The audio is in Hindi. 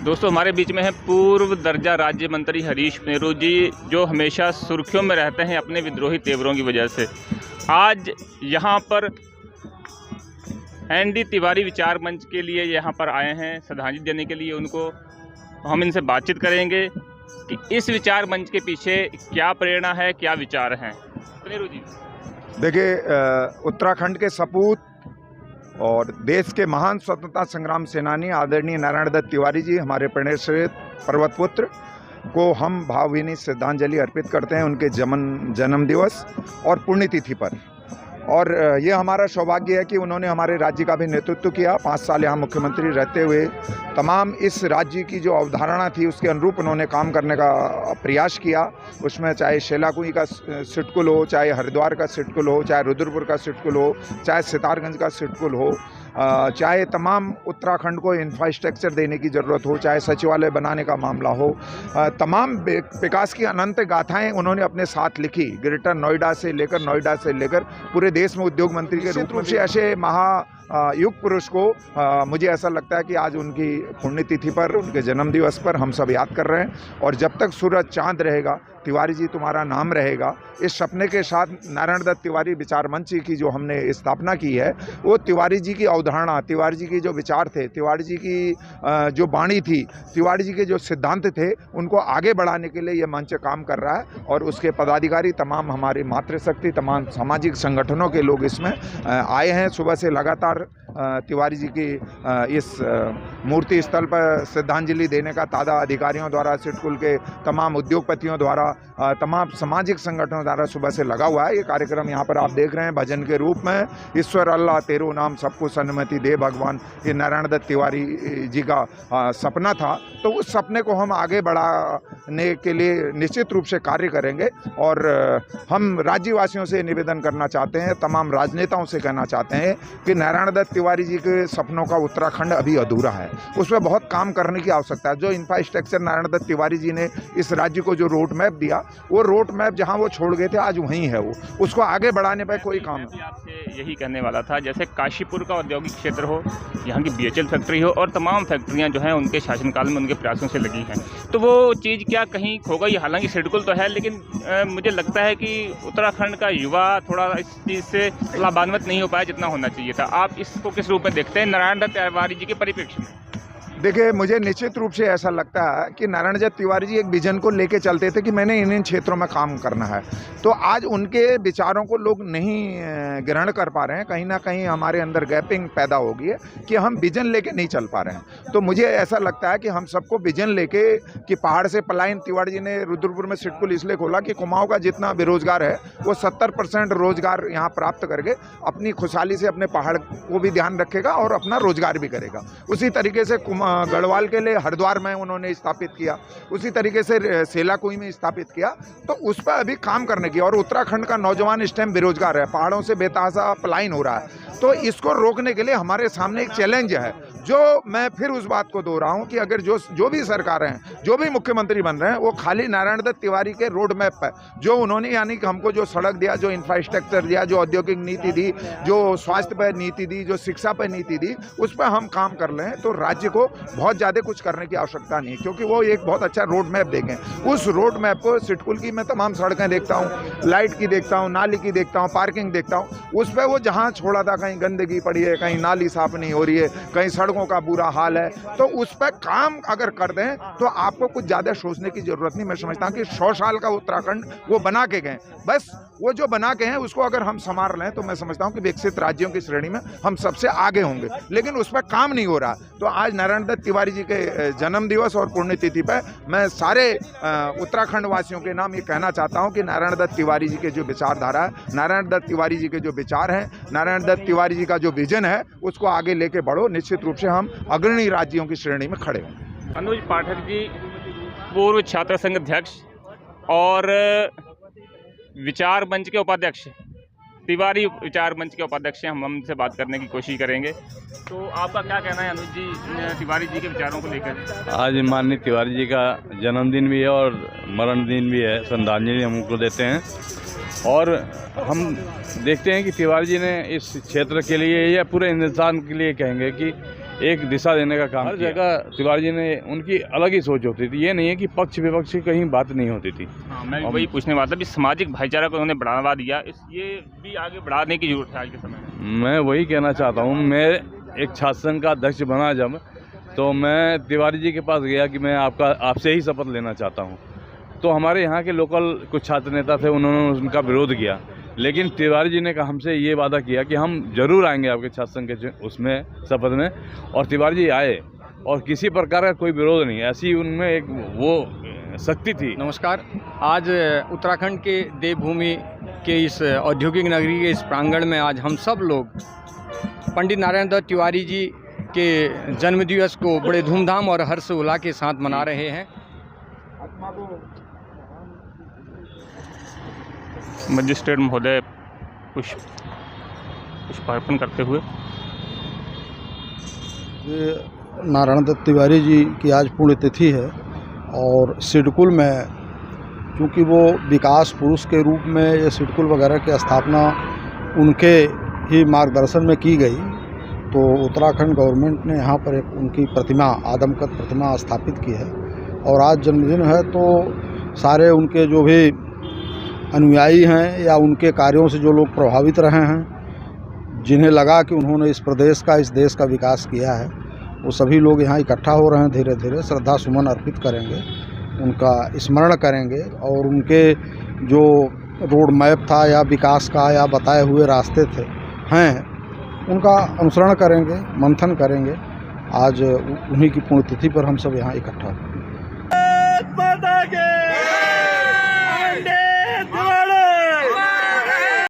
दोस्तों हमारे बीच में है पूर्व दर्जा राज्य मंत्री हरीश नेहरू जी, जो हमेशा सुर्खियों में रहते हैं अपने विद्रोही तेवरों की वजह से। आज यहाँ पर एनडी तिवारी विचार मंच के लिए यहाँ पर आए हैं श्रद्धांजलि देने के लिए उनको। हम इनसे बातचीत करेंगे कि इस विचार मंच के पीछे क्या प्रेरणा है, क्या विचार हैं। नेहरू जी देखिए, उत्तराखंड के सपूत और देश के महान स्वतंत्रता संग्राम सेनानी आदरणीय नारायण दत्त तिवारी जी, हमारे प्रणेश्वरित पर्वत पुत्र को हम भावभीनी श्रद्धांजलि अर्पित करते हैं उनके जन्म दिवस और पुण्यतिथि पर। और ये हमारा सौभाग्य है कि उन्होंने हमारे राज्य का भी नेतृत्व किया। 5 साल यहाँ मुख्यमंत्री रहते हुए तमाम इस राज्य की जो अवधारणा थी उसके अनुरूप उन्होंने काम करने का प्रयास किया। उसमें चाहे शेलाकुई का सिटकुल हो, चाहे हरिद्वार का सिटकुल हो, चाहे रुद्रपुर का सिटकुल हो, चाहे सितारगंज का सिटकुल हो, चाहे तमाम उत्तराखंड को इंफ्रास्ट्रक्चर देने की ज़रूरत हो, चाहे सचिवालय बनाने का मामला हो, तमाम विकास की अनंत गाथाएं उन्होंने अपने साथ लिखी। ग्रेटर नोएडा से लेकर पूरे देश में उद्योग मंत्री के रूप में ऐसे युग पुरुष को मुझे ऐसा लगता है कि आज उनकी पुण्यतिथि पर, उनके जन्म दिवस पर हम सब याद कर रहे हैं। और जब तक सूरज चांद रहेगा तिवारी जी तुम्हारा नाम रहेगा, इस सपने के साथ नारायण दत्त तिवारी विचार मंच की जो हमने स्थापना की है, वो तिवारी जी की अवधारणा, तिवारी जी के जो विचार थे, तिवारी जी की जो वाणी थी, तिवारी जी के जो सिद्धांत थे, उनको आगे बढ़ाने के लिए ये मंच काम कर रहा है। और उसके पदाधिकारी, तमाम हमारी मातृशक्ति, तमाम सामाजिक संगठनों के लोग इसमें आए हैं। सुबह से लगातार तिवारी जी की इस मूर्ति स्थल पर श्रद्धांजलि देने का तादा अधिकारियों द्वारा, सिडकुल के तमाम उद्योगपतियों द्वारा, तमाम सामाजिक संगठनों द्वारा सुबह से लगा हुआ है। ये कार्यक्रम यहाँ पर आप देख रहे हैं भजन के रूप में। ईश्वर अल्लाह तेरो नाम सबको सन्मति दे भगवान, ये नारायण दत्त तिवारी जी का सपना था। तो उस सपने को हम आगे बढ़ाने के लिए निश्चित रूप से कार्य करेंगे। और हम राज्यवासियों से निवेदन करना चाहते हैं, तमाम राजनेताओं से कहना चाहते हैं कि नारायण दत्त तिवारी जी के सपनों का उत्तराखंड अभी अधूरा है, उसमें बहुत काम करने की आवश्यकता है। जो इंफ्रास्ट्रक्चर नारायण दत्त तिवारी जी ने इस राज्य को जो रोड मैप दिया, वो रोड मैप जहां वो छोड़ गए थे आज वहीं है, वो उसको आगे बढ़ाने पर कोई काम नहीं। आपसे यही कहने वाला था, जैसे काशीपुर का औद्योगिक क्षेत्र हो, यहाँ की BHEL फैक्ट्री हो और तमाम फैक्ट्रियाँ जो हैं उनके शासनकाल में उनके प्रयासों से लगी हैं, तो वो चीज़ क्या कहीं खो गई? हालांकि सिडकुल तो है, लेकिन मुझे लगता है कि उत्तराखंड का युवा थोड़ा इस चीज़ से लाभान्वित नहीं हो पाया जितना होना चाहिए था। आप इसको किस रूप में देखते हैं नारायण दत्त तिवारी जी के परिप्रेक्ष्य में? देखिए, मुझे निश्चित रूप से ऐसा लगता है कि नारायण दत्त तिवारी जी एक विजन को लेके चलते थे कि मैंने इन क्षेत्रों में काम करना है। तो आज उनके विचारों को लोग नहीं ग्रहण कर पा रहे हैं। कहीं ना कहीं हमारे अंदर गैपिंग पैदा हो गई है कि हम विजन लेके नहीं चल पा रहे हैं। तो मुझे ऐसा लगता है कि हम सबको विजन लेके, कि पहाड़ से पलायन, तिवारी जी ने रुद्रपुर में सिडकुल इसलिए खोला कि कुमाऊं का जितना बेरोजगार है वो 70% रोजगार यहाँ प्राप्त करके अपनी खुशहाली से अपने पहाड़ को भी ध्यान रखेगा और अपना रोजगार भी करेगा। उसी तरीके से गढ़वाल के लिए हरिद्वार में उन्होंने स्थापित किया, उसी तरीके से सेलाकुई में स्थापित किया। तो उस पर अभी काम करने की, और उत्तराखंड का नौजवान इस टाइम बेरोजगार है, पहाड़ों से बेतहाशा पलायन हो रहा है। तो इसको रोकने के लिए हमारे सामने एक चैलेंज है, जो मैं फिर उस बात को दोहरा हूँ कि अगर जो भी सरकार हैं, जो भी मुख्यमंत्री बन रहे हैं, वो खाली नारायण दत्त तिवारी के रोड मैप पर जो उन्होंने, यानी कि हमको जो सड़क दिया, जो इंफ्रास्ट्रक्चर दिया, जो औद्योगिक नीति दी, जो स्वास्थ्य पर नीति दी, जो शिक्षा पर नीति दी, उस पर हम काम कर लें तो राज्य को बहुत ज़्यादा कुछ करने की आवश्यकता नहीं है, क्योंकि वो एक बहुत अच्छा रोड मैप देंगे। उस रोड मैप को, सिडकुल की मैं तमाम सड़कें देखता हूँ, लाइट की देखता हूँ, नाली की देखता हूँ, पार्किंग देखता हूँ, उस पर वो जहाँ छोड़ा था, कहीं गंदगी पड़ी है, कहीं नाली साफ नहीं हो रही है, कहीं सड़कों का बुरा हाल है, तो उस पर काम अगर कर दें तो आपको कुछ ज़्यादा सोचने की ज़रूरत नहीं। मैं समझता हूँ कि 100 साल का उत्तराखंड वो बना के गए, बस वो जो बना के हैं उसको अगर हम संभाल लें तो मैं समझता हूँ कि विकसित राज्यों की श्रेणी में हम सबसे आगे होंगे। लेकिन उस पर काम नहीं हो रहा। तो आज नारायण दत्त तिवारी जी के जन्म दिवस और पुण्यतिथि पर मैं सारे उत्तराखंड वासियों के नाम ये कहना चाहता हूँ कि नारायण दत्त तिवारी जी के जो विचारधारा है, नारायण दत्त तिवारी जी के जो विचार हैं, नारायण दत्त तिवारी जी का जो विजन है, उसको आगे लेके बढ़ो। निश्चित रूप से हम अग्रणी राज्यों की श्रेणी में खड़े होंगे। अनुज पाठक जी, पूर्व छात्र संघ अध्यक्ष और विचार मंच के उपाध्यक्ष, तिवारी विचार मंच के उपाध्यक्ष हैं, हम उनसे बात करने की कोशिश करेंगे। तो आपका क्या कहना है अनुज जी तिवारी जी के विचारों को लेकर? आज माननीय तिवारी जी का जन्मदिन भी है और मरण दिन भी है, श्रद्धांजलि हम उनको देते हैं। और हम देखते हैं कि तिवारी जी ने इस क्षेत्र के लिए या पूरे हिंदुस्तान के लिए कहेंगे कि एक दिशा देने का काम। हर जगह तिवारी जी ने, उनकी अलग ही सोच होती थी। ये नहीं है कि पक्ष विपक्ष की कहीं बात नहीं होती थी। हाँ, मैं वही पूछने वाला था भी सामाजिक भाईचारा को उन्होंने बढ़ावा दिया, ये भी आगे बढ़ाने की जरूरत है आज के समय में। मैं वही कहना चाहता हूँ। मैं एक छात्र संघ का अध्यक्ष बना जब, तो मैं तिवारी जी के पास गया कि मैं आपसे ही शपथ लेना चाहता हूँ। तो हमारे यहाँ के लोकल कुछ छात्र नेता थे, उन्होंने उनका विरोध किया, लेकिन तिवारी जी ने हमसे ये वादा किया कि हम जरूर आएंगे आपके छात्र संघ के उसमें शपथ में। और तिवारी जी आए और किसी प्रकार का कोई विरोध नहीं, ऐसी उनमें एक वो शक्ति थी। नमस्कार। आज उत्तराखंड के देवभूमि के इस औद्योगिक नगरी के इस प्रांगण में आज हम सब लोग पंडित नारायण दत्त तिवारी जी के जन्मदिवस को बड़े धूमधाम और हर्ष उल्लास के साथ मना रहे हैं। मजिस्ट्रेट महोदय पुष्पार्पण करते हुए। ये नारायण दत्त तिवारी जी की आज पुण्यतिथि है और सिडकुल में, क्योंकि वो विकास पुरुष के रूप में ये सिडकुल वगैरह की स्थापना उनके ही मार्गदर्शन में की गई, तो उत्तराखंड गवर्नमेंट ने यहाँ पर एक उनकी प्रतिमा, आदमकद प्रतिमा स्थापित की है। और आज जन्मदिन है, तो सारे उनके जो भी अनुयायी हैं या उनके कार्यों से जो लोग प्रभावित रहे हैं, जिन्हें लगा कि उन्होंने इस प्रदेश का, इस देश का विकास किया है, वो सभी लोग यहाँ इकट्ठा हो रहे हैं। धीरे धीरे श्रद्धा सुमन अर्पित करेंगे, उनका स्मरण करेंगे और उनके जो रोड मैप था या विकास का या बताए हुए रास्ते हैं, उनका अनुसरण करेंगे, मंथन करेंगे। आज उन्हीं की पुण्यतिथि पर हम सब यहाँ इकट्ठा हुए।